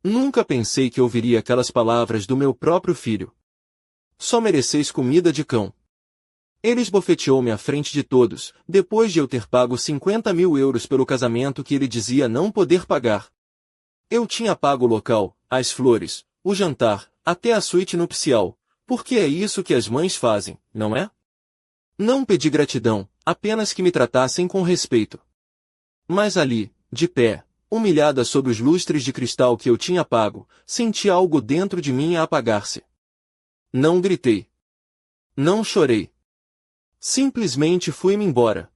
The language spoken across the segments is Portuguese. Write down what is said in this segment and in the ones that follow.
Nunca pensei que ouviria aquelas palavras do meu próprio filho. Só mereceis comida de cão. Ele esbofeteou-me à frente de todos, depois de eu ter pago 50.000 euros pelo casamento que ele dizia não poder pagar. Eu tinha pago o local, as flores, o jantar, até a suíte nupcial, porque é isso que as mães fazem, não é? Não pedi gratidão, apenas que me tratassem com respeito. Mas ali, de pé, humilhada sob os lustres de cristal que eu tinha pago, senti algo dentro de mim a apagar-se. Não gritei. Não chorei. Simplesmente fui-me embora.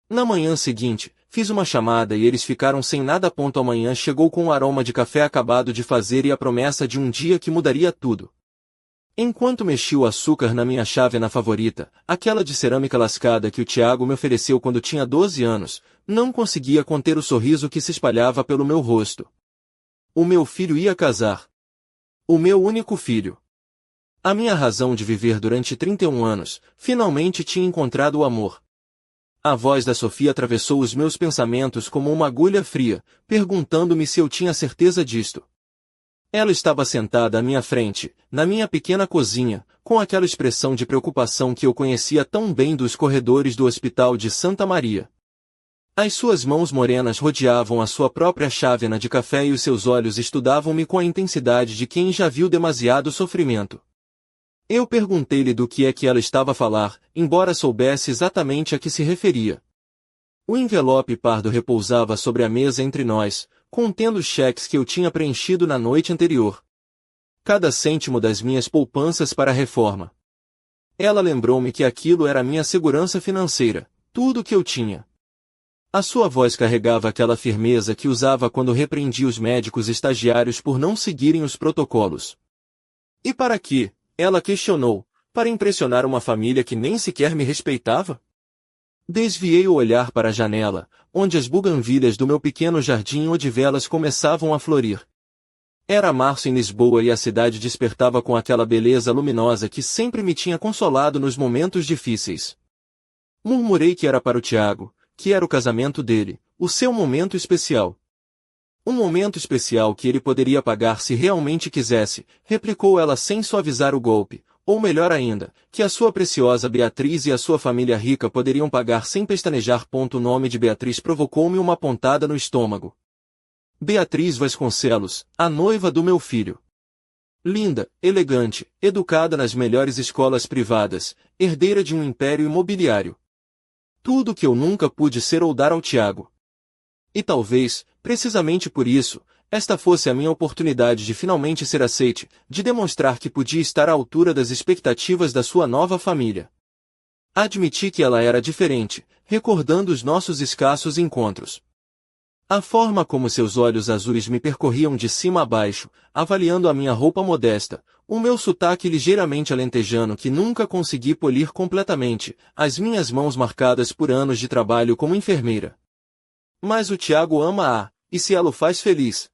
Na manhã seguinte, fiz uma chamada e eles ficaram sem nada. Amanhã chegou com o aroma de café acabado de fazer e a promessa de um dia que mudaria tudo. Enquanto mexi o açúcar na minha chávena favorita, aquela de cerâmica lascada que o Tiago me ofereceu quando tinha 12 anos, não conseguia conter o sorriso que se espalhava pelo meu rosto. O meu filho ia casar. O meu único filho. A minha razão de viver durante 31 anos, finalmente tinha encontrado o amor. A voz da Sofia atravessou os meus pensamentos como uma agulha fria, perguntando-me se eu tinha certeza disto. Ela estava sentada à minha frente, na minha pequena cozinha, com aquela expressão de preocupação que eu conhecia tão bem dos corredores do Hospital de Santa Maria. As suas mãos morenas rodeavam a sua própria chávena de café e os seus olhos estudavam-me com a intensidade de quem já viu demasiado sofrimento. Eu perguntei-lhe do que é que ela estava a falar, embora soubesse exatamente a que se referia. O envelope pardo repousava sobre a mesa entre nós, contendo os cheques que eu tinha preenchido na noite anterior. Cada cêntimo das minhas poupanças para a reforma. Ela lembrou-me que aquilo era minha segurança financeira, tudo o que eu tinha. A sua voz carregava aquela firmeza que usava quando repreendia os médicos estagiários por não seguirem os protocolos. E para quê? Ela questionou, para impressionar uma família que nem sequer me respeitava? Desviei o olhar para a janela, onde as buganvílias do meu pequeno jardim odivelas começavam a florir. Era março em Lisboa e a cidade despertava com aquela beleza luminosa que sempre me tinha consolado nos momentos difíceis. Murmurei que era para o Tiago, que era o casamento dele, o seu momento especial. Um momento especial que ele poderia pagar se realmente quisesse, replicou ela sem suavizar o golpe, ou melhor ainda, que a sua preciosa Beatriz e a sua família rica poderiam pagar sem pestanejar. O nome de Beatriz provocou-me uma pontada no estômago. Beatriz Vasconcelos, a noiva do meu filho. Linda, elegante, educada nas melhores escolas privadas, herdeira de um império imobiliário. Tudo o que eu nunca pude ser ou dar ao Tiago. E talvez, precisamente por isso, esta fosse a minha oportunidade de finalmente ser aceite, de demonstrar que podia estar à altura das expectativas da sua nova família. Admiti que ela era diferente, recordando os nossos escassos encontros. A forma como seus olhos azuis me percorriam de cima a baixo, avaliando a minha roupa modesta, o meu sotaque ligeiramente alentejano que nunca consegui polir completamente, as minhas mãos marcadas por anos de trabalho como enfermeira. Mas o Tiago ama-a, e se ela o faz feliz?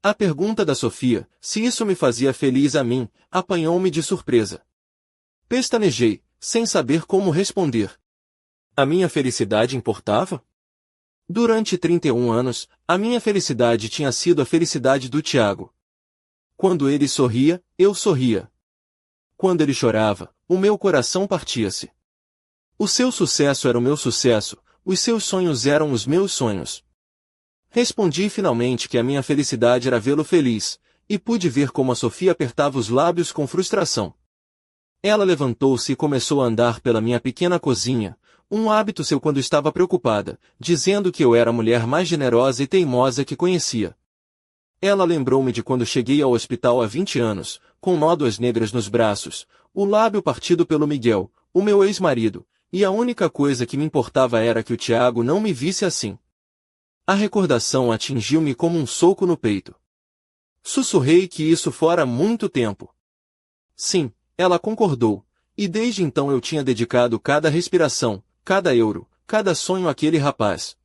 A pergunta da Sofia, se isso me fazia feliz a mim, apanhou-me de surpresa. Pestanejei, sem saber como responder. A minha felicidade importava? Durante 31 anos, a minha felicidade tinha sido a felicidade do Tiago. Quando ele sorria, eu sorria. Quando ele chorava, o meu coração partia-se. O seu sucesso era o meu sucesso, os seus sonhos eram os meus sonhos. Respondi finalmente que a minha felicidade era vê-lo feliz, e pude ver como a Sofia apertava os lábios com frustração. Ela levantou-se e começou a andar pela minha pequena cozinha, um hábito seu quando estava preocupada, dizendo que eu era a mulher mais generosa e teimosa que conhecia. Ela lembrou-me de quando cheguei ao hospital há 20 anos, com nódoas negras nos braços, o lábio partido pelo Miguel, o meu ex-marido, e a única coisa que me importava era que o Tiago não me visse assim. A recordação atingiu-me como um soco no peito. Sussurrei que isso fora muito tempo. Sim, ela concordou, e desde então eu tinha dedicado cada respiração, cada euro, cada sonho àquele rapaz.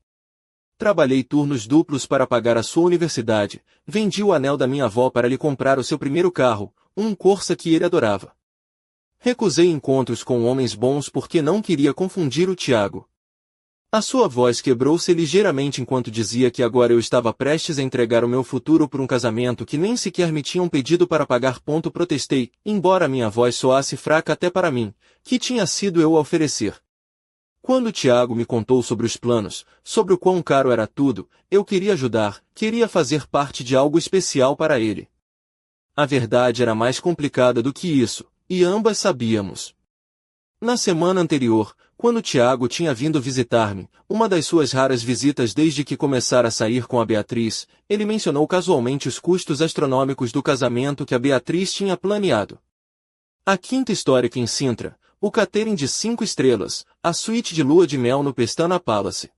Trabalhei turnos duplos para pagar a sua universidade, vendi o anel da minha avó para lhe comprar o seu primeiro carro, um Corsa que ele adorava. Recusei encontros com homens bons porque não queria confundir o Tiago. A sua voz quebrou-se ligeiramente enquanto dizia que agora eu estava prestes a entregar o meu futuro por um casamento que nem sequer me tinham pedido para pagar. Protestei, embora minha voz soasse fraca até para mim, que tinha sido eu a oferecer. Quando Tiago me contou sobre os planos, sobre o quão caro era tudo, eu queria ajudar, queria fazer parte de algo especial para ele. A verdade era mais complicada do que isso, e ambas sabíamos. Na semana anterior, quando Tiago tinha vindo visitar-me, uma das suas raras visitas desde que começara a sair com a Beatriz, ele mencionou casualmente os custos astronômicos do casamento que a Beatriz tinha planeado. A quinta histórica em Sintra, o catering de 5 estrelas, a suíte de lua de mel no Pestana Palace.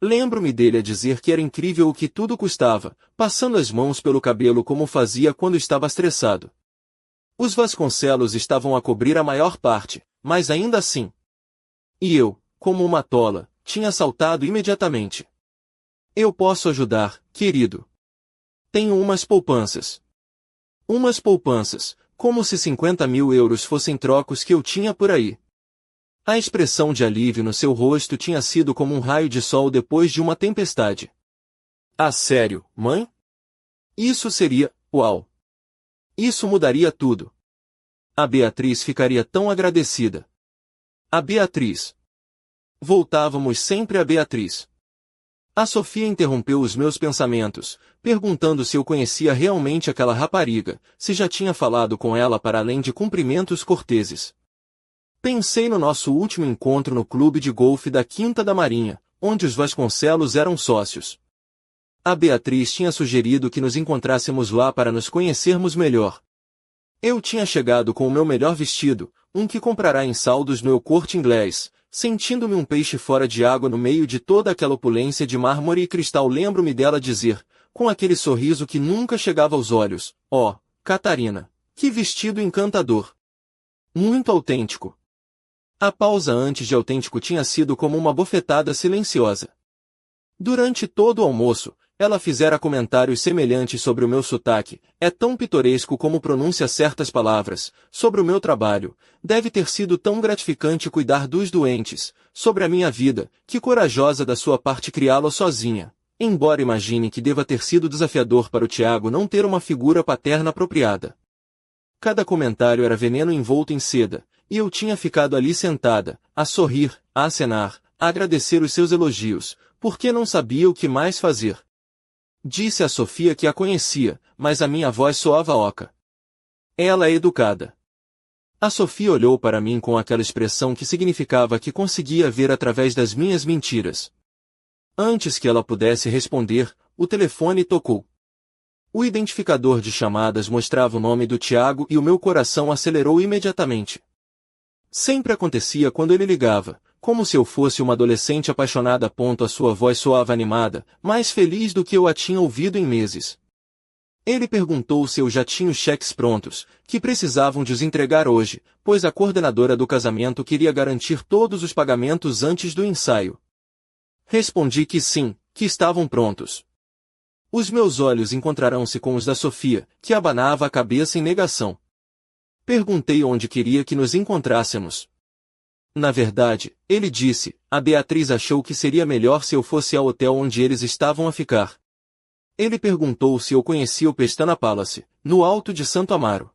Lembro-me dele a dizer que era incrível o que tudo custava, passando as mãos pelo cabelo como fazia quando estava estressado. Os Vasconcelos estavam a cobrir a maior parte, mas ainda assim. E eu, como uma tola, tinha saltado imediatamente. Eu posso ajudar, querido. Tenho umas poupanças. Umas poupanças, como se 50.000 euros fossem trocos que eu tinha por aí. A expressão de alívio no seu rosto tinha sido como um raio de sol depois de uma tempestade. Ah, sério, mãe? Isso seria, uau! Isso mudaria tudo. A Beatriz ficaria tão agradecida. A Beatriz. Voltávamos sempre a Beatriz. A Sofia interrompeu os meus pensamentos, perguntando se eu conhecia realmente aquela rapariga, se já tinha falado com ela para além de cumprimentos corteses. Pensei no nosso último encontro no clube de golfe da Quinta da Marinha, onde os Vasconcelos eram sócios. A Beatriz tinha sugerido que nos encontrássemos lá para nos conhecermos melhor. Eu tinha chegado com o meu melhor vestido, um que comprará em saldos no El Corte Inglês, sentindo-me um peixe fora de água no meio de toda aquela opulência de mármore e cristal. Lembro-me dela dizer, com aquele sorriso que nunca chegava aos olhos, "Oh, Catarina, que vestido encantador! Muito autêntico." A pausa antes de autêntico tinha sido como uma bofetada silenciosa. Durante todo o almoço, ela fizera comentários semelhantes sobre o meu sotaque, é tão pitoresco como pronuncia certas palavras, sobre o meu trabalho, deve ter sido tão gratificante cuidar dos doentes, sobre a minha vida, que corajosa da sua parte criá-la sozinha, embora imagine que deva ter sido desafiador para o Tiago não ter uma figura paterna apropriada. Cada comentário era veneno envolto em seda, e eu tinha ficado ali sentada, a sorrir, a acenar, a agradecer os seus elogios, porque não sabia o que mais fazer. Disse a Sofia que a conhecia, mas a minha voz soava oca. Ela é educada. A Sofia olhou para mim com aquela expressão que significava que conseguia ver através das minhas mentiras. Antes que ela pudesse responder, o telefone tocou. O identificador de chamadas mostrava o nome do Tiago e o meu coração acelerou imediatamente. Sempre acontecia quando ele ligava, como se eu fosse uma adolescente apaixonada. A sua voz soava animada, mais feliz do que eu a tinha ouvido em meses. Ele perguntou se eu já tinha os cheques prontos, que precisavam de os entregar hoje, pois a coordenadora do casamento queria garantir todos os pagamentos antes do ensaio. Respondi que sim, que estavam prontos. Os meus olhos encontrarão-se com os da Sofia, que abanava a cabeça em negação. Perguntei onde queria que nos encontrássemos. Na verdade, ele disse, a Beatriz achou que seria melhor se eu fosse ao hotel onde eles estavam a ficar. Ele perguntou se eu conhecia o Pestana Palace, no alto de Santo Amaro.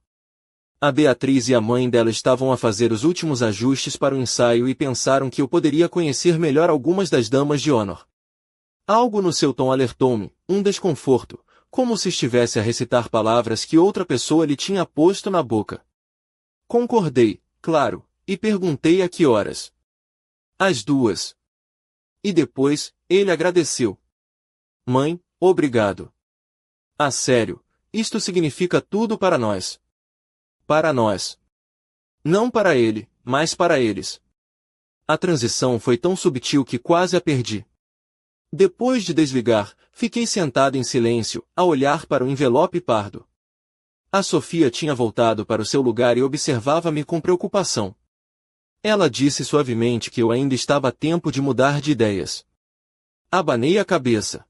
A Beatriz e a mãe dela estavam a fazer os últimos ajustes para o ensaio e pensaram que eu poderia conhecer melhor algumas das damas de honor. Algo no seu tom alertou-me, um desconforto, como se estivesse a recitar palavras que outra pessoa lhe tinha posto na boca. Concordei, claro, e perguntei a que horas. Às 2. E depois, ele agradeceu. Mãe, obrigado. Ah, sério, isto significa tudo para nós. Para nós. Não para ele, mas para eles. A transição foi tão subtil que quase a perdi. Depois de desligar, fiquei sentado em silêncio, a olhar para o envelope pardo. A Sofia tinha voltado para o seu lugar e observava-me com preocupação. Ela disse suavemente que eu ainda estava a tempo de mudar de ideias. Abanei a cabeça.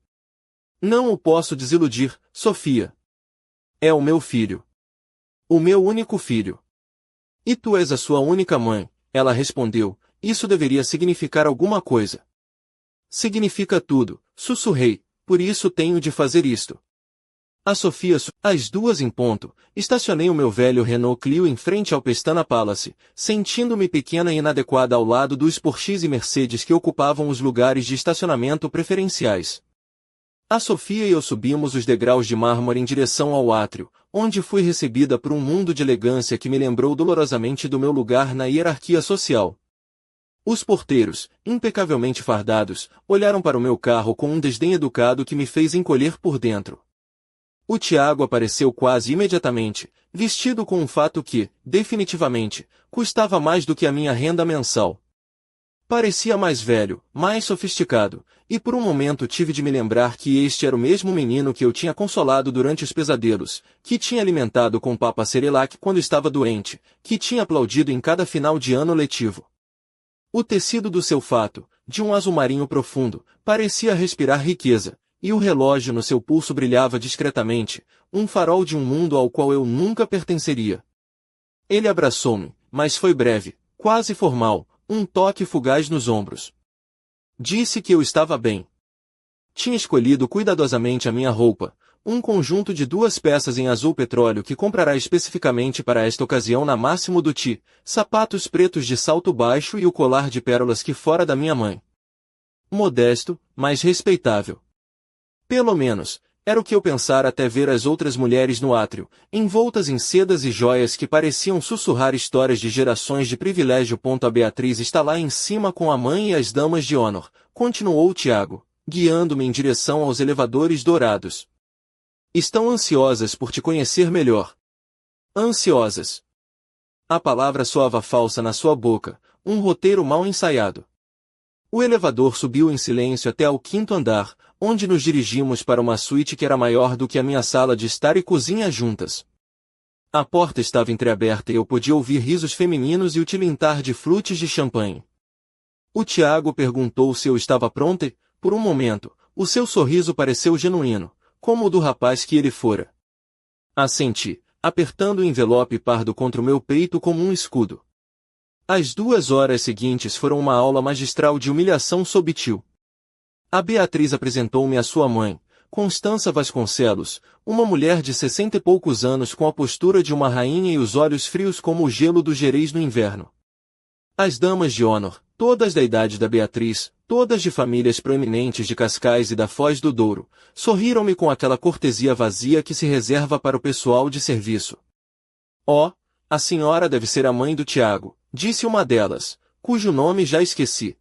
Não o posso desiludir, Sofia. É o meu filho. O meu único filho. E tu és a sua única mãe, ela respondeu, isso deveria significar alguma coisa. Significa tudo, sussurrei, por isso tenho de fazer isto. A Sofia, às 2:00, estacionei o meu velho Renault Clio em frente ao Pestana Palace, sentindo-me pequena e inadequada ao lado dos Porsches e Mercedes que ocupavam os lugares de estacionamento preferenciais. A Sofia e eu subimos os degraus de mármore em direção ao átrio, onde fui recebida por um mundo de elegância que me lembrou dolorosamente do meu lugar na hierarquia social. Os porteiros, impecavelmente fardados, olharam para o meu carro com um desdém educado que me fez encolher por dentro. O Tiago apareceu quase imediatamente, vestido com um fato que, definitivamente, custava mais do que a minha renda mensal. Parecia mais velho, mais sofisticado, e por um momento tive de me lembrar que este era o mesmo menino que eu tinha consolado durante os pesadelos, que tinha alimentado com papa Cerelac quando estava doente, que tinha aplaudido em cada final de ano letivo. O tecido do seu fato, de um azul marinho profundo, parecia respirar riqueza, e o relógio no seu pulso brilhava discretamente, um farol de um mundo ao qual eu nunca pertenceria. Ele abraçou-me, mas foi breve, quase formal, um toque fugaz nos ombros. Disse que eu estava bem. Tinha escolhido cuidadosamente a minha roupa, um conjunto de 2 peças em azul petróleo que comprará especificamente para esta ocasião na Máximo Dutti, sapatos pretos de salto baixo e o colar de pérolas que fora da minha mãe. Modesto, mas respeitável. Pelo menos, era o que eu pensara até ver as outras mulheres no átrio, envoltas em sedas e joias que pareciam sussurrar histórias de gerações de privilégio. A Beatriz está lá em cima com a mãe e as damas de honor, continuou Tiago, guiando-me em direção aos elevadores dourados. Estão ansiosas por te conhecer melhor. Ansiosas. A palavra soava falsa na sua boca, um roteiro mal ensaiado. O elevador subiu em silêncio até ao 5º andar, onde nos dirigimos para uma suíte que era maior do que a minha sala de estar e cozinha juntas. A porta estava entreaberta e eu podia ouvir risos femininos e o tilintar de flutes de champanhe. O Tiago perguntou se eu estava pronta e, por um momento, o seu sorriso pareceu genuíno, como o do rapaz que ele fora. Assenti, apertando o envelope pardo contra o meu peito como um escudo. As 2 horas seguintes foram uma aula magistral de humilhação subtil. A Beatriz apresentou-me à sua mãe, Constança Vasconcelos, uma mulher de 60 e poucos anos com a postura de uma rainha e os olhos frios como o gelo do Gerês no inverno. As damas de honor, todas da idade da Beatriz, todas de famílias proeminentes de Cascais e da Foz do Douro, sorriram-me com aquela cortesia vazia que se reserva para o pessoal de serviço. Oh, a senhora deve ser a mãe do Tiago, disse uma delas, cujo nome já esqueci.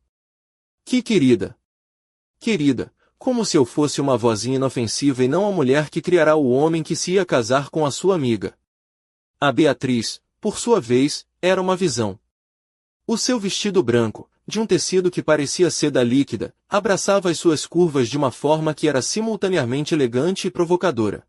Que querida! Querida, como se eu fosse uma vozinha inofensiva e não a mulher que criará o homem que se ia casar com a sua amiga. A Beatriz, por sua vez, era uma visão. O seu vestido branco, de um tecido que parecia seda líquida, abraçava as suas curvas de uma forma que era simultaneamente elegante e provocadora.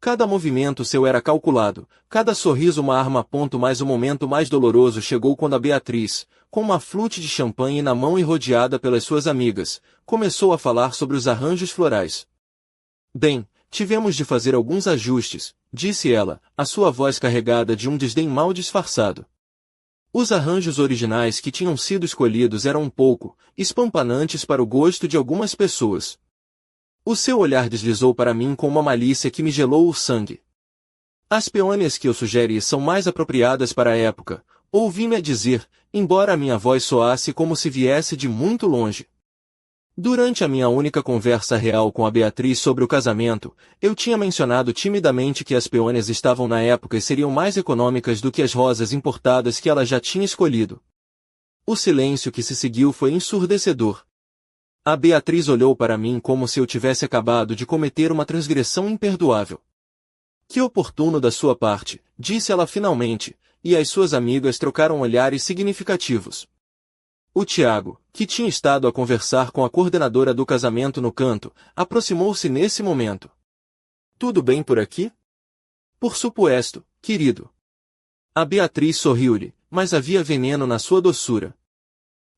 Cada movimento seu era calculado, cada sorriso uma arma. Mas o momento mais doloroso chegou quando a Beatriz, com uma flute de champanhe na mão e rodeada pelas suas amigas, começou a falar sobre os arranjos florais. Bem, tivemos de fazer alguns ajustes, disse ela, a sua voz carregada de um desdém mal disfarçado. Os arranjos originais que tinham sido escolhidos eram um pouco espampanantes para o gosto de algumas pessoas. O seu olhar deslizou para mim com uma malícia que me gelou o sangue. As peônias que eu sugeri são mais apropriadas para a época, ouvi-me a dizer, embora a minha voz soasse como se viesse de muito longe. Durante a minha única conversa real com a Beatriz sobre o casamento, eu tinha mencionado timidamente que as peônias estavam na época e seriam mais econômicas do que as rosas importadas que ela já tinha escolhido. O silêncio que se seguiu foi ensurdecedor. A Beatriz olhou para mim como se eu tivesse acabado de cometer uma transgressão imperdoável. Que oportuno da sua parte, disse ela finalmente, e as suas amigas trocaram olhares significativos. O Tiago, que tinha estado a conversar com a coordenadora do casamento no canto, aproximou-se nesse momento. Tudo bem por aqui? Por supuesto, querido. A Beatriz sorriu-lhe, mas havia veneno na sua doçura.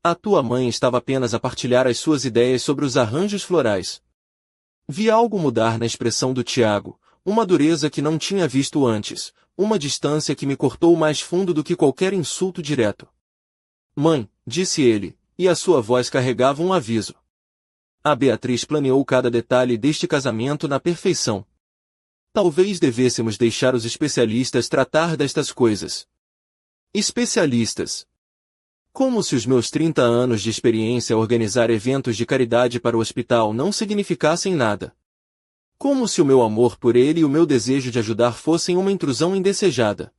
A tua mãe estava apenas a partilhar as suas ideias sobre os arranjos florais. Vi algo mudar na expressão do Tiago, uma dureza que não tinha visto antes, uma distância que me cortou mais fundo do que qualquer insulto direto. Mãe, disse ele, e a sua voz carregava um aviso. A Beatriz planeou cada detalhe deste casamento na perfeição. Talvez devêssemos deixar os especialistas tratar destas coisas. Especialistas. Como se os meus 30 anos de experiência a organizar eventos de caridade para o hospital não significassem nada. Como se o meu amor por ele e o meu desejo de ajudar fossem uma intrusão indesejada.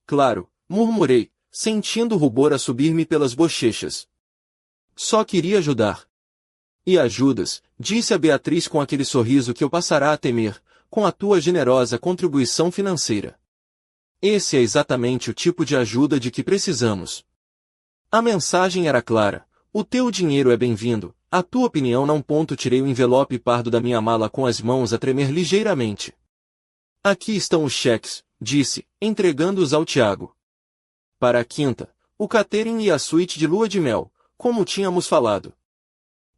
Claro, murmurei, sentindo o rubor a subir-me pelas bochechas. Só queria ajudar. E ajudas, disse a Beatriz com aquele sorriso que eu passará a temer, com a tua generosa contribuição financeira. Esse é exatamente o tipo de ajuda de que precisamos. A mensagem era clara. O teu dinheiro é bem-vindo, a tua opinião não. Tirei o envelope pardo da minha mala com as mãos a tremer ligeiramente. Aqui estão os cheques, disse, entregando-os ao Tiago. Para a quinta, o catering e a suíte de lua de mel, como tínhamos falado.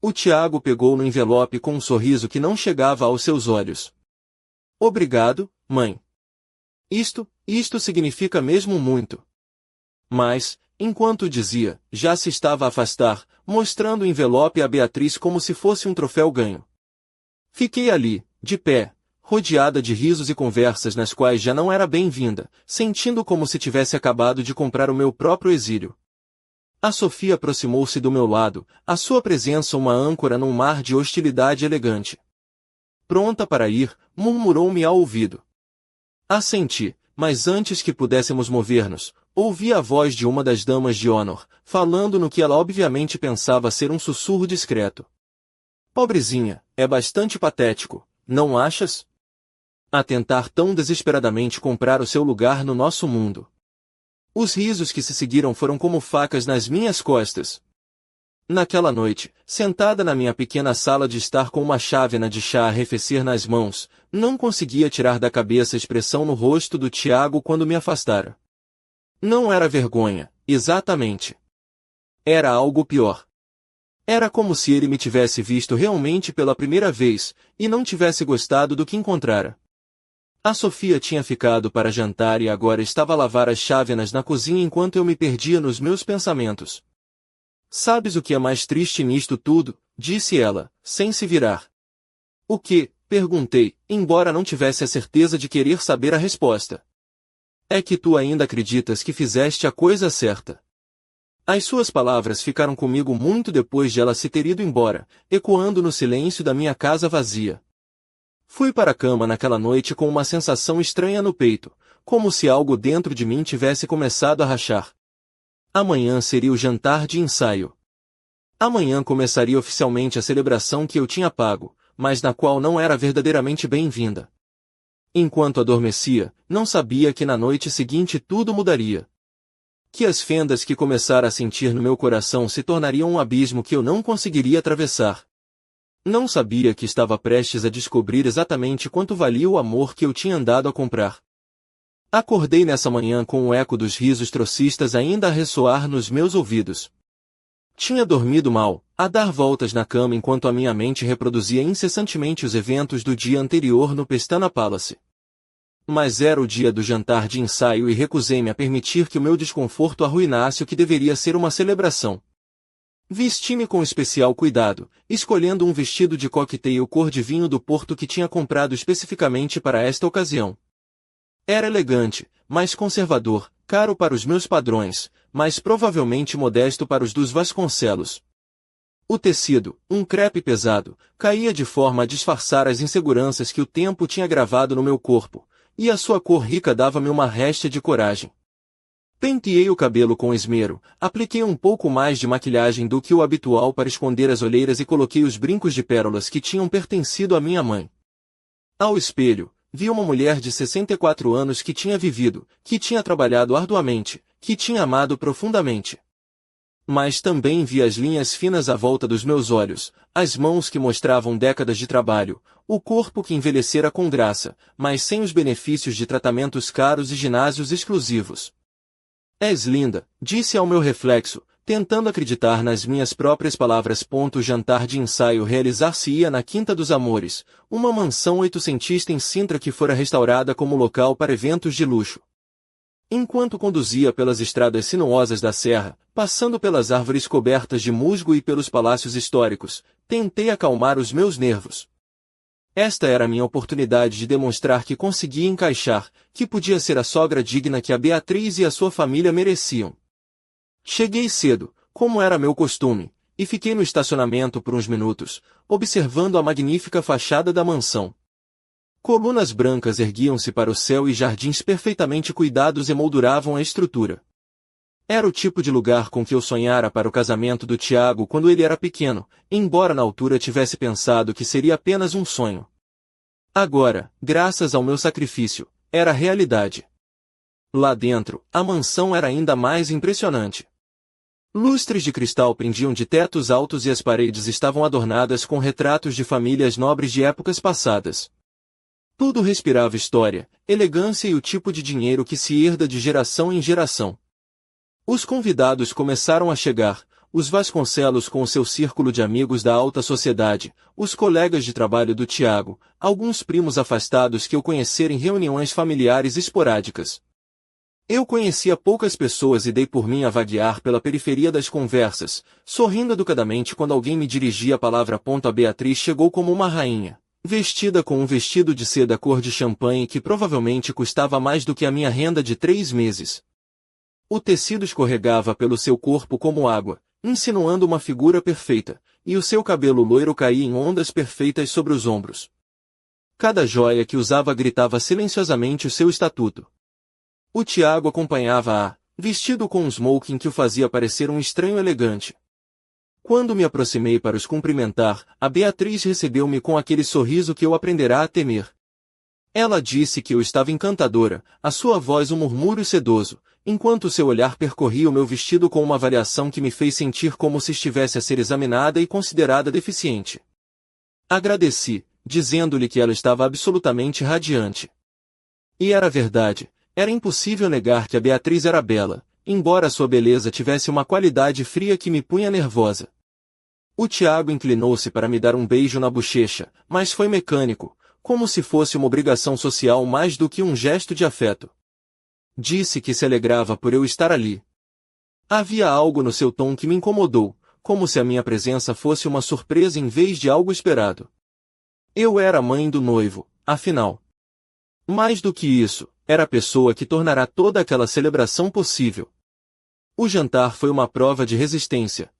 O Tiago pegou no envelope com um sorriso que não chegava aos seus olhos. Obrigado, mãe. Isto significa mesmo muito. Mas, enquanto dizia, já se estava a afastar, mostrando o envelope a Beatriz como se fosse um troféu ganho. Fiquei ali, de pé, rodeada de risos e conversas nas quais já não era bem-vinda, sentindo como se tivesse acabado de comprar o meu próprio exílio. A Sofia aproximou-se do meu lado, a sua presença uma âncora num mar de hostilidade elegante. Pronta para ir, murmurou-me ao ouvido. Assenti, mas antes que pudéssemos mover-nos, ouvi a voz de uma das damas de honor, falando no que ela obviamente pensava ser um sussurro discreto. Pobrezinha, é bastante patético, não achas? A tentar tão desesperadamente comprar o seu lugar no nosso mundo. Os risos que se seguiram foram como facas nas minhas costas. Naquela noite, sentada na minha pequena sala de estar com uma chávena de chá a arrefecer nas mãos, não conseguia tirar da cabeça a expressão no rosto do Tiago quando me afastara. Não era vergonha, exatamente. Era algo pior. Era como se ele me tivesse visto realmente pela primeira vez, e não tivesse gostado do que encontrara. A Sofia tinha ficado para jantar e agora estava a lavar as chávenas na cozinha enquanto eu me perdia nos meus pensamentos. Sabes o que é mais triste nisto tudo? Disse ela, sem se virar. O que? Perguntei, embora não tivesse a certeza de querer saber a resposta. É que tu ainda acreditas que fizeste a coisa certa. As suas palavras ficaram comigo muito depois de ela se ter ido embora, ecoando no silêncio da minha casa vazia. Fui para a cama naquela noite com uma sensação estranha no peito, como se algo dentro de mim tivesse começado a rachar. Amanhã seria o jantar de ensaio. Amanhã começaria oficialmente a celebração que eu tinha pago, mas na qual não era verdadeiramente bem-vinda. Enquanto adormecia, não sabia que na noite seguinte tudo mudaria. Que as fendas que começara a sentir no meu coração se tornariam um abismo que eu não conseguiria atravessar. Não sabia que estava prestes a descobrir exatamente quanto valia o amor que eu tinha andado a comprar. Acordei nessa manhã com o eco dos risos trocistas ainda a ressoar nos meus ouvidos. Tinha dormido mal, a dar voltas na cama enquanto a minha mente reproduzia incessantemente os eventos do dia anterior no Pestana Palace. Mas era o dia do jantar de ensaio e recusei-me a permitir que o meu desconforto arruinasse o que deveria ser uma celebração. Vesti-me com especial cuidado, escolhendo um vestido de coquetel cor de vinho do Porto que tinha comprado especificamente para esta ocasião. Era elegante, mas conservador, caro para os meus padrões, mas provavelmente modesto para os dos Vasconcelos. O tecido, um crepe pesado, caía de forma a disfarçar as inseguranças que o tempo tinha gravado no meu corpo, e a sua cor rica dava-me uma réstia de coragem. Penteei o cabelo com esmero, apliquei um pouco mais de maquilhagem do que o habitual para esconder as olheiras e coloquei os brincos de pérolas que tinham pertencido à minha mãe. Ao espelho, vi uma mulher de 64 anos que tinha vivido, que tinha trabalhado arduamente, que tinha amado profundamente. Mas também vi as linhas finas à volta dos meus olhos, as mãos que mostravam décadas de trabalho, o corpo que envelhecera com graça, mas sem os benefícios de tratamentos caros e ginásios exclusivos. És linda, disse ao meu reflexo, tentando acreditar nas minhas próprias palavras. O jantar de ensaio realizar-se-ia na Quinta dos Amores, uma mansão oitocentista em Sintra que fora restaurada como local para eventos de luxo. Enquanto conduzia pelas estradas sinuosas da serra, passando pelas árvores cobertas de musgo e pelos palácios históricos, tentei acalmar os meus nervos. Esta era a minha oportunidade de demonstrar que conseguia encaixar, que podia ser a sogra digna que a Beatriz e a sua família mereciam. Cheguei cedo, como era meu costume, e fiquei no estacionamento por uns minutos, observando a magnífica fachada da mansão. Colunas brancas erguiam-se para o céu e jardins perfeitamente cuidados emolduravam a estrutura. Era o tipo de lugar com que eu sonhara para o casamento do Tiago quando ele era pequeno, embora na altura tivesse pensado que seria apenas um sonho. Agora, graças ao meu sacrifício, era realidade. Lá dentro, a mansão era ainda mais impressionante. Lustres de cristal pendiam de tetos altos e as paredes estavam adornadas com retratos de famílias nobres de épocas passadas. Tudo respirava história, elegância e o tipo de dinheiro que se herda de geração em geração. Os convidados começaram a chegar, os Vasconcelos com o seu círculo de amigos da alta sociedade, os colegas de trabalho do Tiago, alguns primos afastados que eu conhecera em reuniões familiares esporádicas. Eu conhecia poucas pessoas e dei por mim a vaguear pela periferia das conversas, sorrindo educadamente quando alguém me dirigia a palavra. A Beatriz chegou como uma rainha, vestida com um vestido de seda cor de champanhe que provavelmente custava mais do que a minha renda de 3 meses. O tecido escorregava pelo seu corpo como água, insinuando uma figura perfeita, e o seu cabelo loiro caía em ondas perfeitas sobre os ombros. Cada joia que usava gritava silenciosamente o seu estatuto. O Tiago acompanhava-a, vestido com um smoking que o fazia parecer um estranho elegante. Quando me aproximei para os cumprimentar, a Beatriz recebeu-me com aquele sorriso que eu aprenderá a temer. Ela disse que eu estava encantadora, a sua voz um murmúrio sedoso, enquanto seu olhar percorria o meu vestido com uma avaliação que me fez sentir como se estivesse a ser examinada e considerada deficiente. Agradeci, dizendo-lhe que ela estava absolutamente radiante. E era verdade, era impossível negar que a Beatriz era bela, embora sua beleza tivesse uma qualidade fria que me punha nervosa. O Tiago inclinou-se para me dar um beijo na bochecha, mas foi mecânico, como se fosse uma obrigação social mais do que um gesto de afeto. Disse que se alegrava por eu estar ali. Havia algo no seu tom que me incomodou, como se a minha presença fosse uma surpresa em vez de algo esperado. Eu era a mãe do noivo, afinal. Mais do que isso, era a pessoa que tornará toda aquela celebração possível. O jantar foi uma prova de resistência.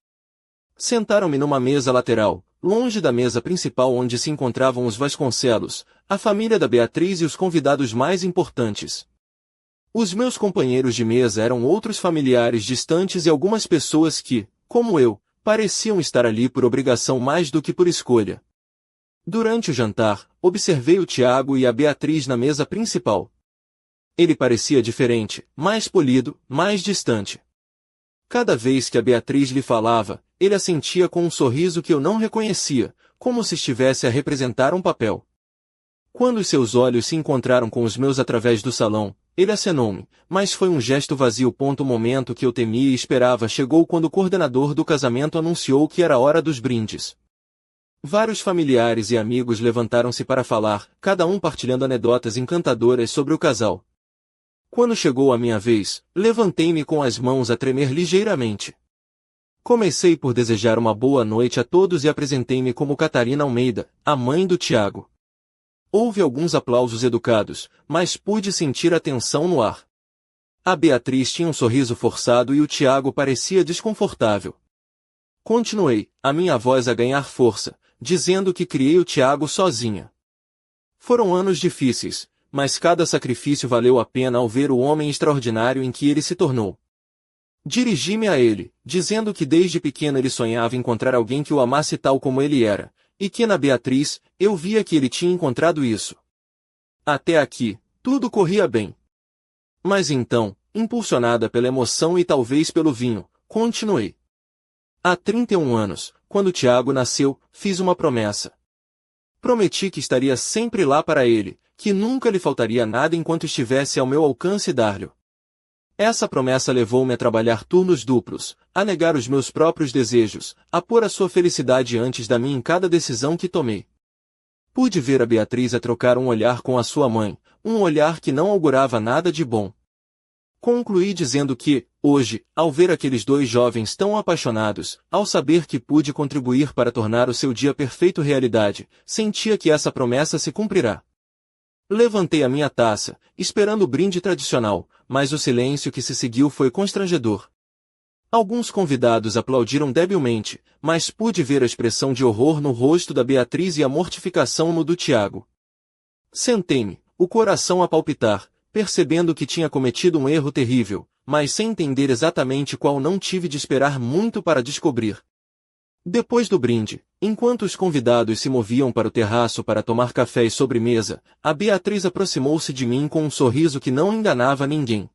Sentaram-me numa mesa lateral, longe da mesa principal onde se encontravam os Vasconcelos, a família da Beatriz e os convidados mais importantes. Os meus companheiros de mesa eram outros familiares distantes e algumas pessoas que, como eu, pareciam estar ali por obrigação mais do que por escolha. Durante o jantar, observei o Tiago e a Beatriz na mesa principal. Ele parecia diferente, mais polido, mais distante. Cada vez que a Beatriz lhe falava, ele assentia com um sorriso que eu não reconhecia, como se estivesse a representar um papel. Quando os seus olhos se encontraram com os meus através do salão, ele acenou-me, mas foi um gesto vazio. O momento que eu temia e esperava chegou quando o coordenador do casamento anunciou que era hora dos brindes. Vários familiares e amigos levantaram-se para falar, cada um partilhando anedotas encantadoras sobre o casal. Quando chegou a minha vez, levantei-me com as mãos a tremer ligeiramente. Comecei por desejar uma boa noite a todos e apresentei-me como Catarina Almeida, a mãe do Tiago. Houve alguns aplausos educados, mas pude sentir a tensão no ar. A Beatriz tinha um sorriso forçado e o Tiago parecia desconfortável. Continuei, a minha voz a ganhar força, dizendo que criei o Tiago sozinha. Foram anos difíceis, mas cada sacrifício valeu a pena ao ver o homem extraordinário em que ele se tornou. Dirigi-me a ele, dizendo que desde pequeno ele sonhava encontrar alguém que o amasse tal como ele era, e que na Beatriz, eu via que ele tinha encontrado isso. Até aqui, tudo corria bem. Mas então, impulsionada pela emoção e talvez pelo vinho, continuei. Há 31 anos, quando Tiago nasceu, fiz uma promessa. Prometi que estaria sempre lá para ele, que nunca lhe faltaria nada enquanto estivesse ao meu alcance dar-lhe. Essa promessa levou-me a trabalhar turnos duplos, a negar os meus próprios desejos, a pôr a sua felicidade antes da minha em cada decisão que tomei. Pude ver a Beatriz a trocar um olhar com a sua mãe, um olhar que não augurava nada de bom. Concluí dizendo que, hoje, ao ver aqueles dois jovens tão apaixonados, ao saber que pude contribuir para tornar o seu dia perfeito realidade, sentia que essa promessa se cumprirá. Levantei a minha taça, esperando o brinde tradicional, mas o silêncio que se seguiu foi constrangedor. Alguns convidados aplaudiram debilmente, mas pude ver a expressão de horror no rosto da Beatriz e a mortificação no do Tiago. Sentei-me, o coração a palpitar, percebendo que tinha cometido um erro terrível, mas sem entender exatamente qual não tive de esperar muito para descobrir. Depois do brinde, enquanto os convidados se moviam para o terraço para tomar café e sobremesa, a Beatriz aproximou-se de mim com um sorriso que não enganava ninguém.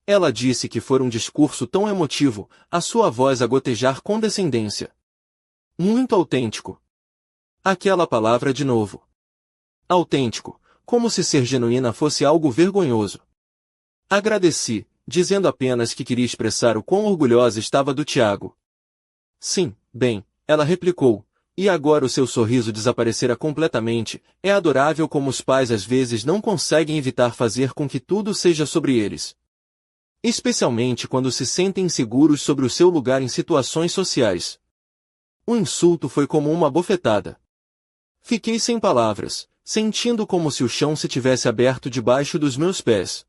Ela disse que fora um discurso tão emotivo, a sua voz a gotejar condescendência. Muito autêntico. Aquela palavra de novo. Autêntico, como se ser genuína fosse algo vergonhoso. Agradeci, dizendo apenas que queria expressar o quão orgulhosa estava do Tiago. Sim, bem, ela replicou, e agora o seu sorriso desaparecera completamente, é adorável como os pais às vezes não conseguem evitar fazer com que tudo seja sobre eles. Especialmente quando se sentem inseguros sobre o seu lugar em situações sociais. O insulto foi como uma bofetada. Fiquei sem palavras, sentindo como se o chão se tivesse aberto debaixo dos meus pés.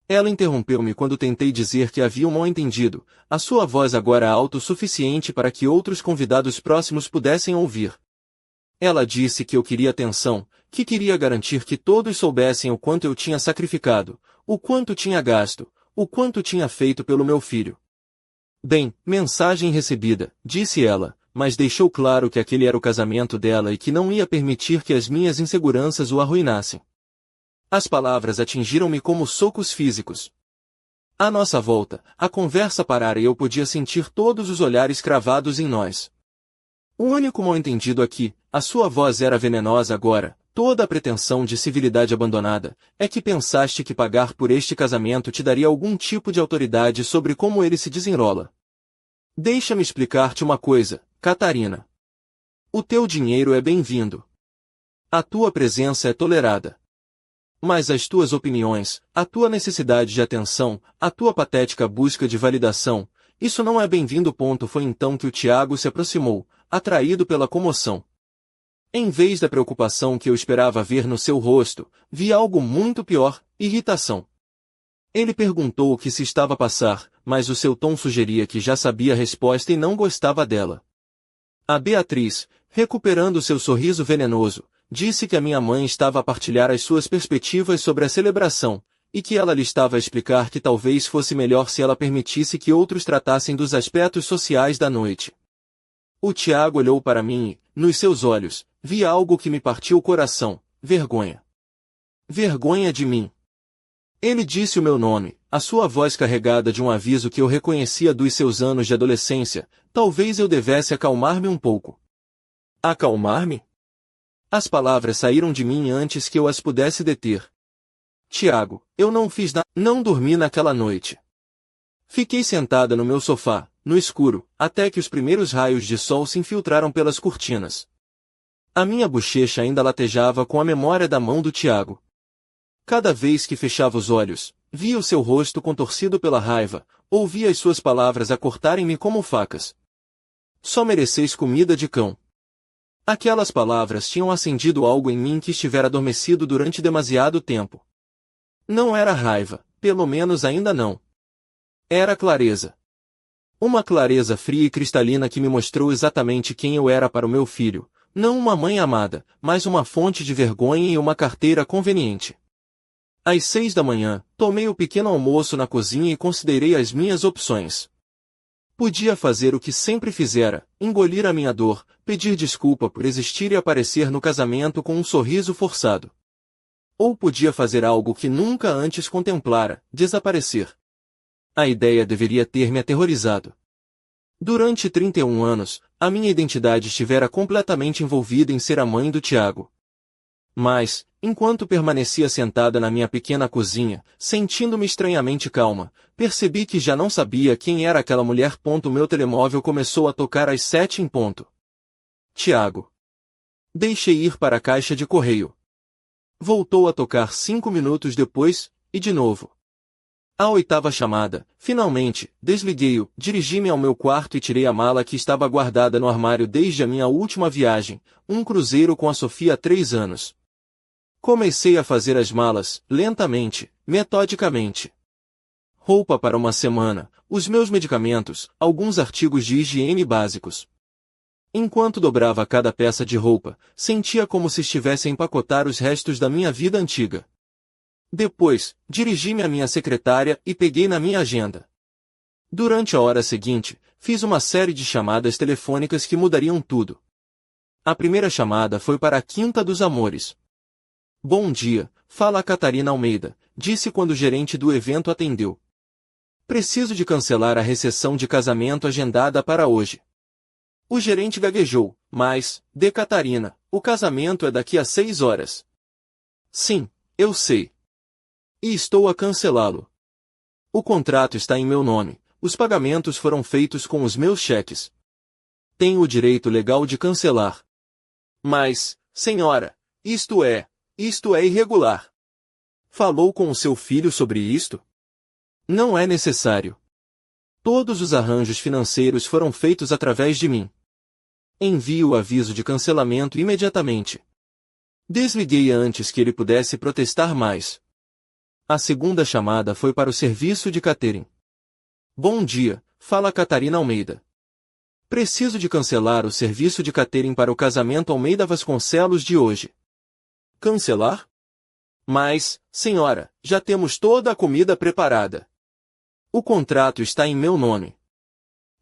Ela interrompeu-me quando tentei dizer que havia um mal-entendido, a sua voz agora alta o suficiente para que outros convidados próximos pudessem ouvir. Ela disse que eu queria atenção, que queria garantir que todos soubessem o quanto eu tinha sacrificado, o quanto tinha gasto, o quanto tinha feito pelo meu filho. Bem, mensagem recebida, disse ela, mas deixou claro que aquele era o casamento dela e que não ia permitir que as minhas inseguranças o arruinassem. As palavras atingiram-me como socos físicos. À nossa volta, a conversa parara e eu podia sentir todos os olhares cravados em nós. O único mal-entendido aqui, a sua voz era venenosa agora, toda a pretensão de civilidade abandonada, é que pensaste que pagar por este casamento te daria algum tipo de autoridade sobre como ele se desenrola. Deixa-me explicar-te uma coisa, Catarina. O teu dinheiro é bem-vindo. A tua presença é tolerada. Mas as tuas opiniões, a tua necessidade de atenção, a tua patética busca de validação, isso não é bem-vindo. Foi então que o Tiago se aproximou, atraído pela comoção. Em vez da preocupação que eu esperava ver no seu rosto, vi algo muito pior, irritação. Ele perguntou o que se estava a passar, mas o seu tom sugeria que já sabia a resposta e não gostava dela. A Beatriz, recuperando seu sorriso venenoso, disse que a minha mãe estava a partilhar as suas perspectivas sobre a celebração, e que ela lhe estava a explicar que talvez fosse melhor se ela permitisse que outros tratassem dos aspectos sociais da noite. O Tiago olhou para mim e, nos seus olhos, vi algo que me partiu o coração, vergonha. Vergonha de mim. Ele disse o meu nome, a sua voz carregada de um aviso que eu reconhecia dos seus anos de adolescência, talvez eu devesse acalmar-me um pouco. Acalmar-me? As palavras saíram de mim antes que eu as pudesse deter. Tiago, eu não fiz nada, não dormi naquela noite. Fiquei sentada no meu sofá, no escuro, até que os primeiros raios de sol se infiltraram pelas cortinas. A minha bochecha ainda latejava com a memória da mão do Tiago. Cada vez que fechava os olhos, via o seu rosto contorcido pela raiva, ouvia as suas palavras a cortarem-me como facas. Só mereceis comida de cão. Aquelas palavras tinham acendido algo em mim que estivera adormecido durante demasiado tempo. Não era raiva, pelo menos ainda não. Era clareza. Uma clareza fria e cristalina que me mostrou exatamente quem eu era para o meu filho, não uma mãe amada, mas uma fonte de vergonha e uma carteira conveniente. Às 6 da manhã, tomei o pequeno almoço na cozinha e considerei as minhas opções. Podia fazer o que sempre fizera, engolir a minha dor, pedir desculpa por existir e aparecer no casamento com um sorriso forçado. Ou podia fazer algo que nunca antes contemplara, desaparecer. A ideia deveria ter me aterrorizado. Durante 31 anos, a minha identidade estivera completamente envolvida em ser a mãe do Tiago. Mas, enquanto permanecia sentada na minha pequena cozinha, sentindo-me estranhamente calma, percebi que já não sabia quem era aquela mulher. O meu telemóvel começou a tocar às 7 em ponto. Tiago. Deixei ir para a caixa de correio. Voltou a tocar 5 minutos depois, e de novo. A oitava chamada, finalmente, desliguei-o, dirigi-me ao meu quarto e tirei a mala que estava guardada no armário desde a minha última viagem, um cruzeiro com a Sofia há 3 anos. Comecei a fazer as malas, lentamente, metodicamente. Roupa para uma semana, os meus medicamentos, alguns artigos de higiene básicos. Enquanto dobrava cada peça de roupa, sentia como se estivesse a empacotar os restos da minha vida antiga. Depois, dirigi-me à minha secretária e peguei na minha agenda. Durante a hora seguinte, fiz uma série de chamadas telefônicas que mudariam tudo. A primeira chamada foi para a Quinta dos Amores. Bom dia, fala a Catarina Almeida, disse quando o gerente do evento atendeu. Preciso de cancelar a recepção de casamento agendada para hoje. O gerente gaguejou, mas, de Catarina, o casamento é daqui a 6 horas. Sim, eu sei. E estou a cancelá-lo. O contrato está em meu nome, os pagamentos foram feitos com os meus cheques. Tenho o direito legal de cancelar. Mas, senhora, isto é irregular. Falou com o seu filho sobre isto? Não é necessário. Todos os arranjos financeiros foram feitos através de mim. Envie o aviso de cancelamento imediatamente. Desliguei antes que ele pudesse protestar mais. A segunda chamada foi para o serviço de catering. Bom dia, fala Catarina Almeida. Preciso de cancelar o serviço de catering para o casamento Almeida Vasconcelos de hoje. Cancelar? Mas, senhora, já temos toda a comida preparada. O contrato está em meu nome.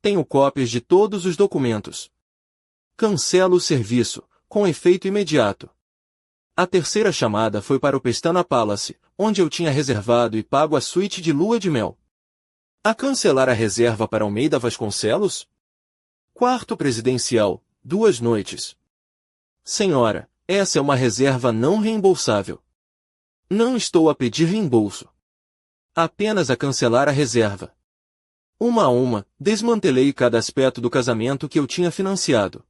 Tenho cópias de todos os documentos. Cancelo o serviço, com efeito imediato. A terceira chamada foi para o Pestana Palace, onde eu tinha reservado e pago a suíte de lua de mel. A cancelar a reserva para Almeida Vasconcelos? Quarto presidencial, 2 noites. Senhora, essa é uma reserva não reembolsável. Não estou a pedir reembolso. Apenas a cancelar a reserva. Uma a uma, desmantelei cada aspecto do casamento que eu tinha financiado.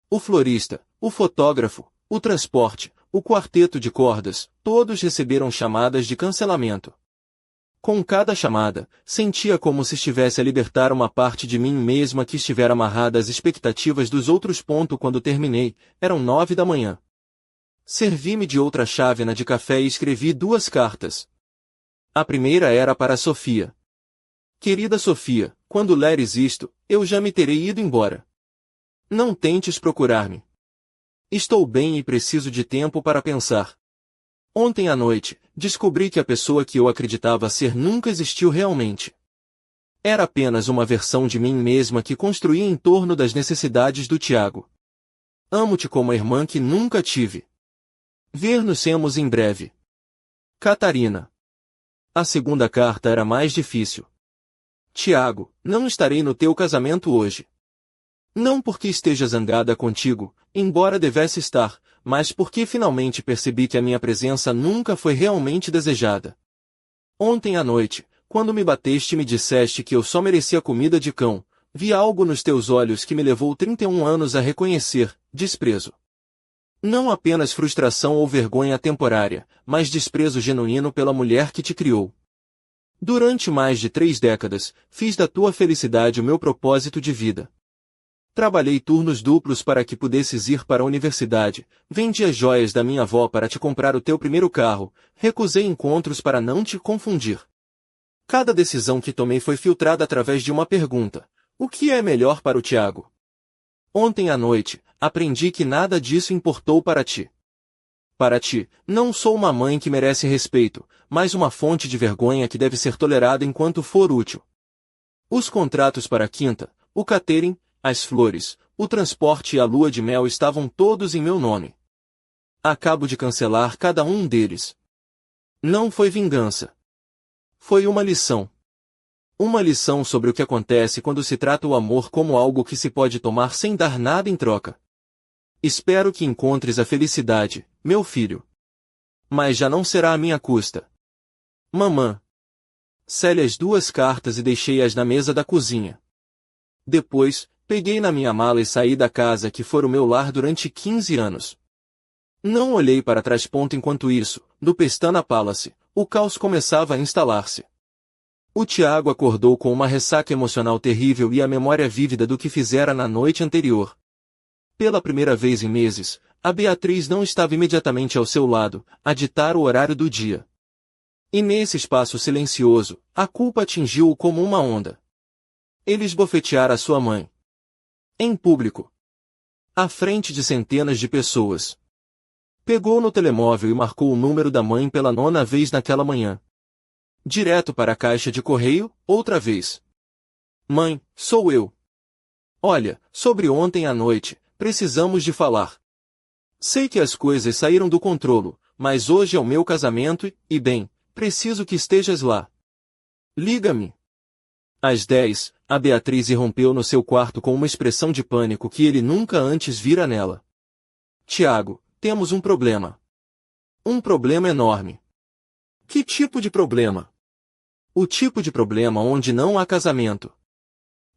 O florista, o fotógrafo, o transporte, o quarteto de cordas, todos receberam chamadas de cancelamento. Com cada chamada, sentia como se estivesse a libertar uma parte de mim mesma que estivera amarrada às expectativas dos outros. Quando terminei, eram 9 da manhã. Servi-me de outra chávena de café e escrevi 2 cartas. A primeira era para Sofia. Querida Sofia, quando leres isto, eu já me terei ido embora. Não tentes procurar-me. Estou bem e preciso de tempo para pensar. Ontem à noite, descobri que a pessoa que eu acreditava ser nunca existiu realmente. Era apenas uma versão de mim mesma que construía em torno das necessidades do Tiago. Amo-te como a irmã que nunca tive. Ver-nos-emos em breve. Catarina. A segunda carta era mais difícil. Tiago, não estarei no teu casamento hoje. Não porque esteja zangada contigo, embora devesse estar, mas porque finalmente percebi que a minha presença nunca foi realmente desejada. Ontem à noite, quando me bateste e me disseste que eu só merecia comida de cão, vi algo nos teus olhos que me levou 31 anos a reconhecer: desprezo. Não apenas frustração ou vergonha temporária, mas desprezo genuíno pela mulher que te criou. Durante mais de 3 décadas, fiz da tua felicidade o meu propósito de vida. Trabalhei turnos duplos para que pudesses ir para a universidade, vendi as joias da minha avó para te comprar o teu primeiro carro, recusei encontros para não te confundir. Cada decisão que tomei foi filtrada através de uma pergunta: o que é melhor para o Tiago? Ontem à noite, aprendi que nada disso importou para ti. Para ti, não sou uma mãe que merece respeito, mas uma fonte de vergonha que deve ser tolerada enquanto for útil. Os contratos para a quinta, o catering, as flores, o transporte e a lua de mel estavam todos em meu nome. Acabo de cancelar cada um deles. Não foi vingança. Foi uma lição. Uma lição sobre o que acontece quando se trata o amor como algo que se pode tomar sem dar nada em troca. Espero que encontres a felicidade, meu filho. Mas já não será à minha custa. Mamã. Selei as 2 cartas e deixei-as na mesa da cozinha. Depois, peguei na minha mala e saí da casa que fora o meu lar durante 15 anos. Não olhei para trás. Enquanto isso, no Pestana Palace, o caos começava a instalar-se. O Tiago acordou com uma ressaca emocional terrível e a memória vívida do que fizera na noite anterior. Pela primeira vez em meses, a Beatriz não estava imediatamente ao seu lado, a ditar o horário do dia. E nesse espaço silencioso, a culpa atingiu-o como uma onda. Ele esbofeteara sua mãe. Em público. À frente de centenas de pessoas. Pegou no telemóvel e marcou o número da mãe pela 9ª vez naquela manhã. Direto para a caixa de correio, outra vez. Mãe, sou eu. Olha, sobre ontem à noite, precisamos de falar. Sei que as coisas saíram do controlo, mas hoje é o meu casamento e, bem, preciso que estejas lá. Liga-me. Às 10, a Beatriz irrompeu no seu quarto com uma expressão de pânico que ele nunca antes vira nela. Tiago, temos um problema. Um problema enorme. Que tipo de problema? O tipo de problema onde não há casamento.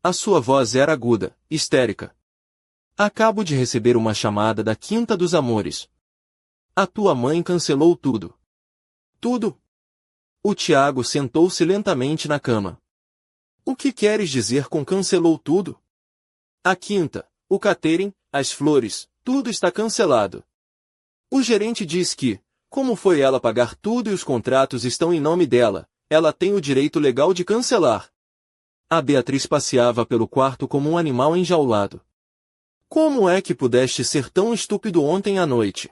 A sua voz era aguda, histérica. Acabo de receber uma chamada da Quinta dos Amores. A tua mãe cancelou tudo. Tudo? O Tiago sentou-se lentamente na cama. O que queres dizer com cancelou tudo? A quinta, o catering, as flores, tudo está cancelado. O gerente diz que, como foi ela pagar tudo e os contratos estão em nome dela, ela tem o direito legal de cancelar. A Beatriz passeava pelo quarto como um animal enjaulado. Como é que pudeste ser tão estúpido ontem à noite?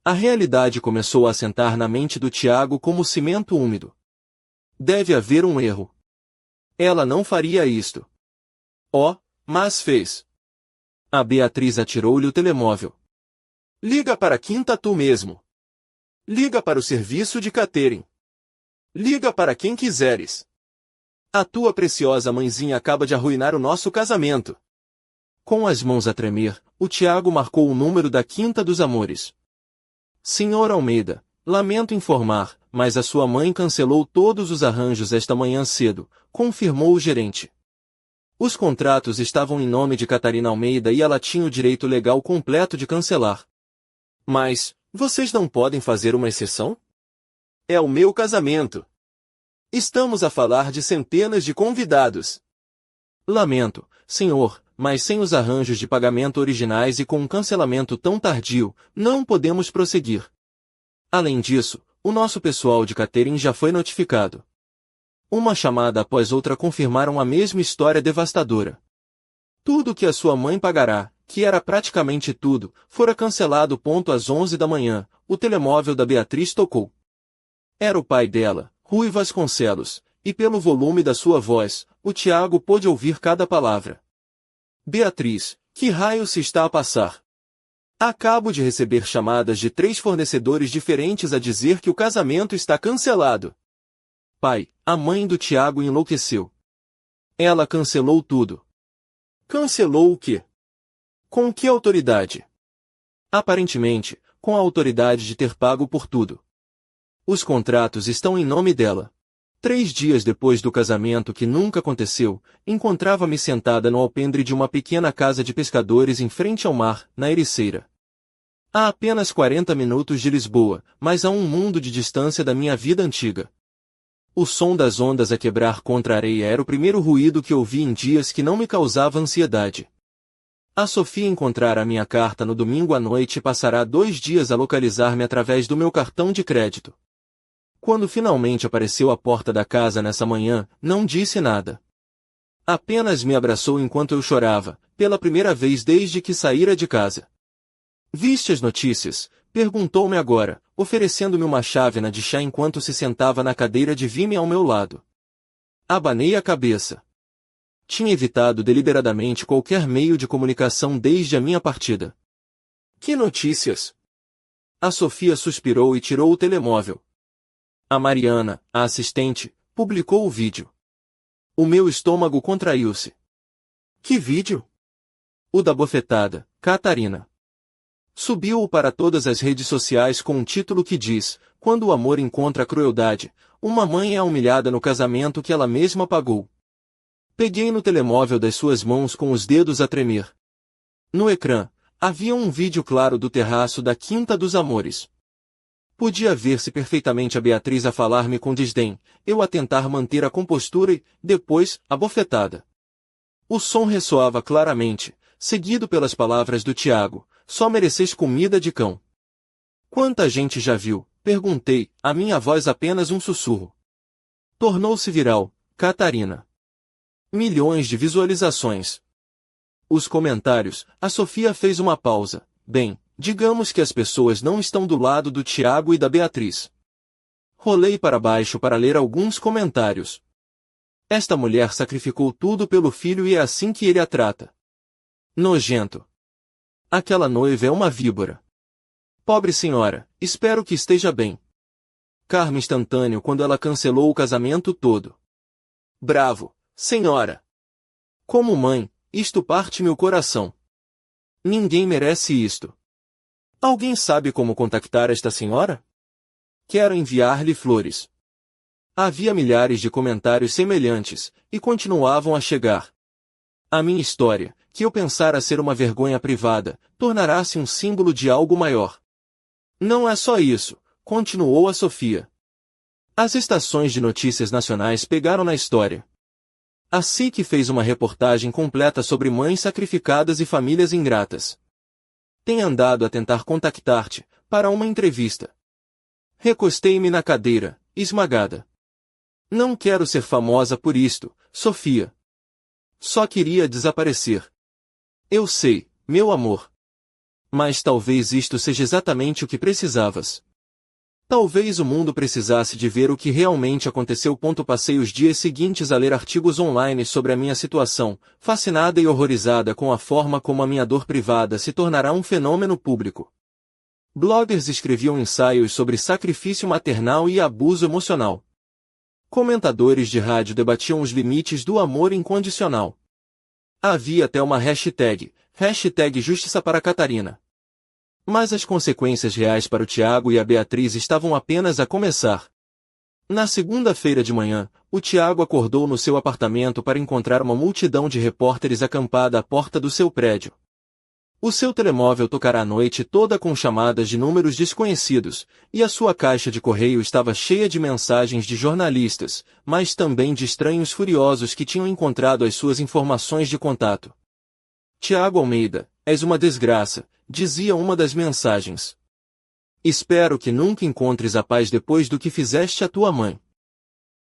A realidade começou a assentar na mente do Tiago como cimento úmido. Deve haver um erro. Ela não faria isto. Oh, mas fez. A Beatriz atirou-lhe o telemóvel. Liga para a Quinta tu mesmo. Liga para o serviço de catering. Liga para quem quiseres. A tua preciosa mãezinha acaba de arruinar o nosso casamento. Com as mãos a tremer, o Tiago marcou o número da Quinta dos Amores. Senhor Almeida, lamento informar, mas a sua mãe cancelou todos os arranjos esta manhã cedo, confirmou o gerente. Os contratos estavam em nome de Catarina Almeida e ela tinha o direito legal completo de cancelar. Mas, vocês não podem fazer uma exceção? É o meu casamento. Estamos a falar de centenas de convidados. Lamento, senhor, mas sem os arranjos de pagamento originais e com um cancelamento tão tardio, não podemos prosseguir. Além disso, o nosso pessoal de catering já foi notificado. Uma chamada após outra confirmaram a mesma história devastadora. Tudo que a sua mãe pagará, que era praticamente tudo, fora cancelado. Às 11 da manhã, o telemóvel da Beatriz tocou. Era o pai dela, Rui Vasconcelos, e pelo volume da sua voz, o Tiago pôde ouvir cada palavra. Beatriz, que raio se está a passar? Acabo de receber chamadas de 3 fornecedores diferentes a dizer que o casamento está cancelado. Pai, a mãe do Tiago enlouqueceu. Ela cancelou tudo. Cancelou o quê? Com que autoridade? Aparentemente, com a autoridade de ter pago por tudo. Os contratos estão em nome dela. 3 dias depois do casamento, que nunca aconteceu, encontrava-me sentada no alpendre de uma pequena casa de pescadores em frente ao mar, na Ericeira. A apenas 40 minutos de Lisboa, mas a um mundo de distância da minha vida antiga. O som das ondas a quebrar contra a areia era o primeiro ruído que ouvi em dias que não me causava ansiedade. A Sofia encontrara a minha carta no domingo à noite e passará 2 dias a localizar-me através do meu cartão de crédito. Quando finalmente apareceu à porta da casa nessa manhã, não disse nada. Apenas me abraçou enquanto eu chorava, pela primeira vez desde que saíra de casa. Viste as notícias? Perguntou-me agora, oferecendo-me uma chávena de chá enquanto se sentava na cadeira de vime ao meu lado. Abanei a cabeça. Tinha evitado deliberadamente qualquer meio de comunicação desde a minha partida. Que notícias? A Sofia suspirou e tirou o telemóvel. A Mariana, a assistente, publicou o vídeo. O meu estômago contraiu-se. Que vídeo? O da bofetada, Catarina. Subiu-o para todas as redes sociais com um título que diz: Quando o amor encontra a crueldade, uma mãe é humilhada no casamento que ela mesma pagou. Peguei no telemóvel das suas mãos com os dedos a tremer. No ecrã, havia um vídeo claro do terraço da Quinta dos Amores. Podia ver-se perfeitamente a Beatriz a falar-me com desdém, eu a tentar manter a compostura e, depois, a bofetada. O som ressoava claramente, seguido pelas palavras do Tiago: só mereces comida de cão. Quanta gente já viu? Perguntei, a minha voz apenas um sussurro. Tornou-se viral, Catarina. Milhões de visualizações. Os comentários, a Sofia fez uma pausa. Bem, digamos que as pessoas não estão do lado do Tiago e da Beatriz. Rolei para baixo para ler alguns comentários. Esta mulher sacrificou tudo pelo filho e é assim que ele a trata. Nojento. Aquela noiva é uma víbora. Pobre senhora, espero que esteja bem. Karma instantâneo quando ela cancelou o casamento todo. Bravo, senhora. Como mãe, isto parte-me o coração. Ninguém merece isto. Alguém sabe como contactar esta senhora? Quero enviar-lhe flores. Havia milhares de comentários semelhantes, e continuavam a chegar. A minha história, que eu pensara ser uma vergonha privada, tornará-se um símbolo de algo maior. Não é só isso, continuou a Sofia. As estações de notícias nacionais pegaram na história. A SIC fez uma reportagem completa sobre mães sacrificadas e famílias ingratas. Tem andado a tentar contactar-te, para uma entrevista. Recostei-me na cadeira, esmagada. Não quero ser famosa por isto, Sofia. Só queria desaparecer. Eu sei, meu amor. Mas talvez isto seja exatamente o que precisavas. Talvez o mundo precisasse de ver o que realmente aconteceu. Passei os dias seguintes a ler artigos online sobre a minha situação, fascinada e horrorizada com a forma como a minha dor privada se tornará um fenômeno público. Bloggers escreviam ensaios sobre sacrifício maternal e abuso emocional. Comentadores de rádio debatiam os limites do amor incondicional. Havia até uma hashtag Justiça para Catarina. Mas as consequências reais para o Tiago e a Beatriz estavam apenas a começar. Na segunda-feira de manhã, o Tiago acordou no seu apartamento para encontrar uma multidão de repórteres acampada à porta do seu prédio. O seu telemóvel tocará a noite toda com chamadas de números desconhecidos, e a sua caixa de correio estava cheia de mensagens de jornalistas, mas também de estranhos furiosos que tinham encontrado as suas informações de contato. Tiago Almeida, és uma desgraça, dizia uma das mensagens. Espero que nunca encontres a paz depois do que fizeste à tua mãe.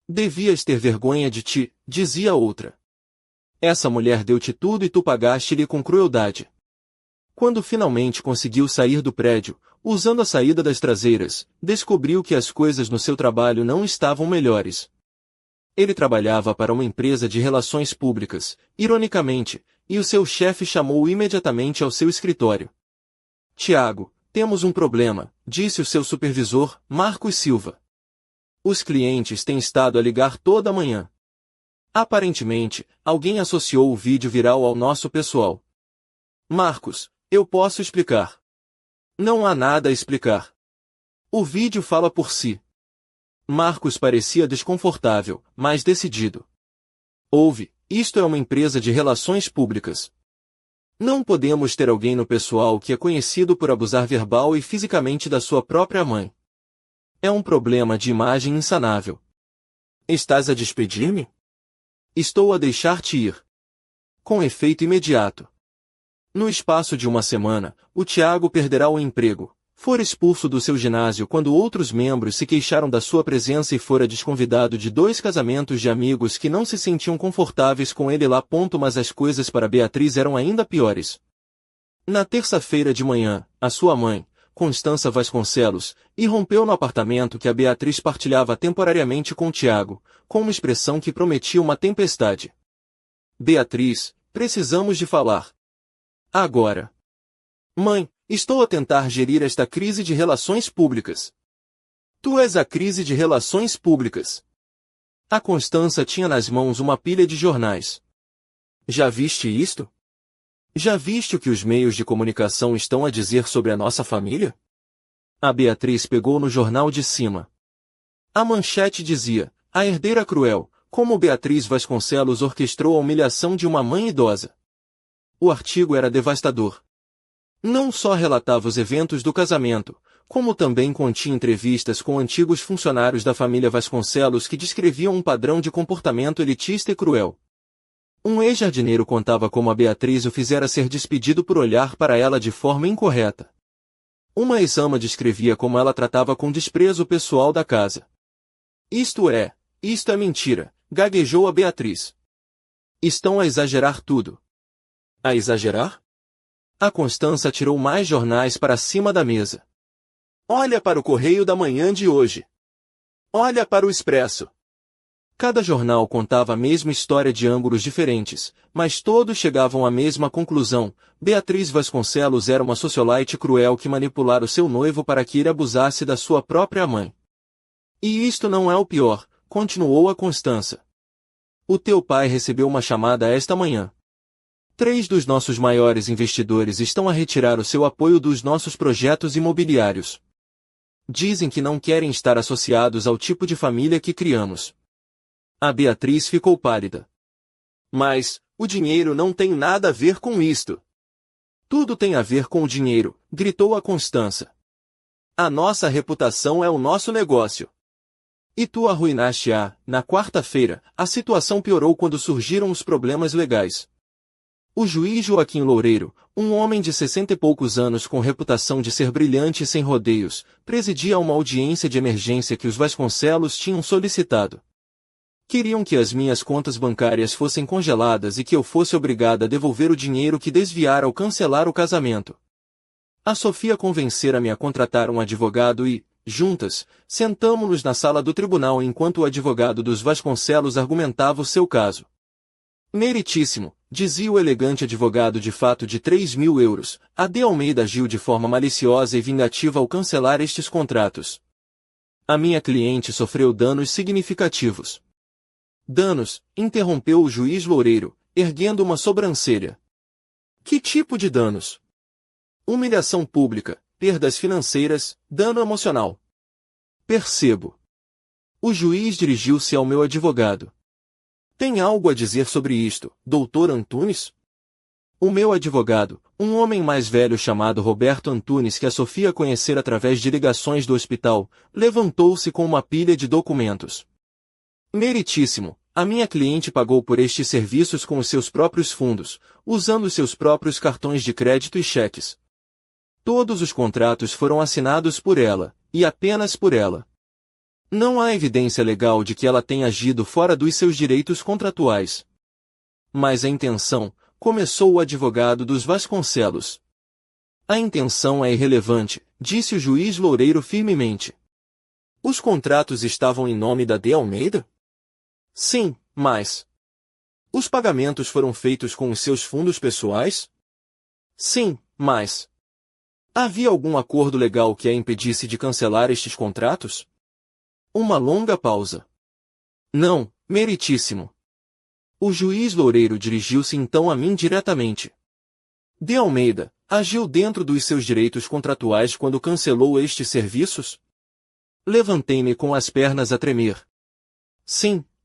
Devias ter vergonha de ti, dizia outra. Essa mulher deu-te tudo e tu pagaste-lhe com crueldade. Quando finalmente conseguiu sair do prédio, usando a saída das traseiras, descobriu que as coisas no seu trabalho não estavam melhores. Ele trabalhava para uma empresa de relações públicas, ironicamente, e o seu chefe chamou-o imediatamente ao seu escritório. Tiago, temos um problema, disse o seu supervisor, Marcos Silva. Os clientes têm estado a ligar toda a manhã. Aparentemente, alguém associou o vídeo viral ao nosso pessoal. Marcos, eu posso explicar. Não há nada a explicar. O vídeo fala por si. Marcos parecia desconfortável, mas decidido. Ouve, isto é uma empresa de relações públicas. Não podemos ter alguém no pessoal que é conhecido por abusar verbal e fisicamente da sua própria mãe. É um problema de imagem insanável. Estás a despedir-me? Estou a deixar-te ir. Com efeito imediato. No espaço de uma semana, o Tiago perderá o emprego. Fora expulso do seu ginásio quando outros membros se queixaram da sua presença e fora desconvidado de 2 casamentos de amigos que não se sentiam confortáveis com ele lá. Mas as coisas para Beatriz eram ainda piores. Na terça-feira de manhã, a sua mãe, Constança Vasconcelos, irrompeu no apartamento que a Beatriz partilhava temporariamente com Tiago, com uma expressão que prometia uma tempestade. Beatriz, precisamos de falar. Agora. Mãe, estou a tentar gerir esta crise de relações públicas. Tu és a crise de relações públicas. A Constança tinha nas mãos uma pilha de jornais. Já viste isto? Já viste o que os meios de comunicação estão a dizer sobre a nossa família? A Beatriz pegou no jornal de cima. A manchete dizia: a herdeira cruel, como Beatriz Vasconcelos orquestrou a humilhação de uma mãe idosa. O artigo era devastador. Não só relatava os eventos do casamento, como também continha entrevistas com antigos funcionários da família Vasconcelos que descreviam um padrão de comportamento elitista e cruel. Um ex-jardineiro contava como a Beatriz o fizera ser despedido por olhar para ela de forma incorreta. Uma ex-ama descrevia como ela tratava com desprezo o pessoal da casa. Isto é mentira, gaguejou a Beatriz. Estão a exagerar tudo. A exagerar? A Constança tirou mais jornais para cima da mesa. Olha para o Correio da Manhã de hoje. Olha para o Expresso. Cada jornal contava a mesma história de ângulos diferentes, mas todos chegavam à mesma conclusão: Beatriz Vasconcelos era uma socialite cruel que manipulara o seu noivo para que ele abusasse da sua própria mãe. E isto não é o pior, continuou a Constança. O teu pai recebeu uma chamada esta manhã. 3 dos nossos maiores investidores estão a retirar o seu apoio dos nossos projetos imobiliários. Dizem que não querem estar associados ao tipo de família que criamos. A Beatriz ficou pálida. Mas, o dinheiro não tem nada a ver com isto. Tudo tem a ver com o dinheiro, gritou a Constança. A nossa reputação é o nosso negócio. E tu arruinaste-a. Na quarta-feira, a situação piorou quando surgiram os problemas legais. O juiz Joaquim Loureiro, um homem de 60 e poucos anos com reputação de ser brilhante e sem rodeios, presidia uma audiência de emergência que os Vasconcelos tinham solicitado. Queriam que as minhas contas bancárias fossem congeladas e que eu fosse obrigada a devolver o dinheiro que desviara ao cancelar o casamento. A Sofia convencera-me a contratar um advogado e, juntas, sentamo-nos na sala do tribunal enquanto o advogado dos Vasconcelos argumentava o seu caso. Meritíssimo, dizia o elegante advogado de fato de 3.000 euros, a de Almeida agiu de forma maliciosa e vingativa ao cancelar estes contratos. A minha cliente sofreu danos significativos. Danos, interrompeu o juiz Loureiro, erguendo uma sobrancelha. Que tipo de danos? Humilhação pública, perdas financeiras, dano emocional. Percebo. O juiz dirigiu-se ao meu advogado. Tem algo a dizer sobre isto, doutor Antunes? O meu advogado, um homem mais velho chamado Roberto Antunes que a Sofia conhecera através de ligações do hospital, levantou-se com uma pilha de documentos. Meritíssimo, a minha cliente pagou por estes serviços com os seus próprios fundos, usando seus próprios cartões de crédito e cheques. Todos os contratos foram assinados por ela, e apenas por ela. Não há evidência legal de que ela tenha agido fora dos seus direitos contratuais. Mas a intenção, começou o advogado dos Vasconcelos. A intenção é irrelevante, disse o juiz Loureiro firmemente. Os contratos estavam em nome da de Almeida? Sim, mas... Os pagamentos foram feitos com os seus fundos pessoais? Sim, mas... Havia algum acordo legal que a impedisse de cancelar estes contratos? Uma longa pausa. Não, meritíssimo. O juiz Loureiro dirigiu-se então a mim diretamente. De Almeida, agiu dentro dos seus direitos contratuais quando cancelou estes serviços? Levantei-me com as pernas a tremer. Sim,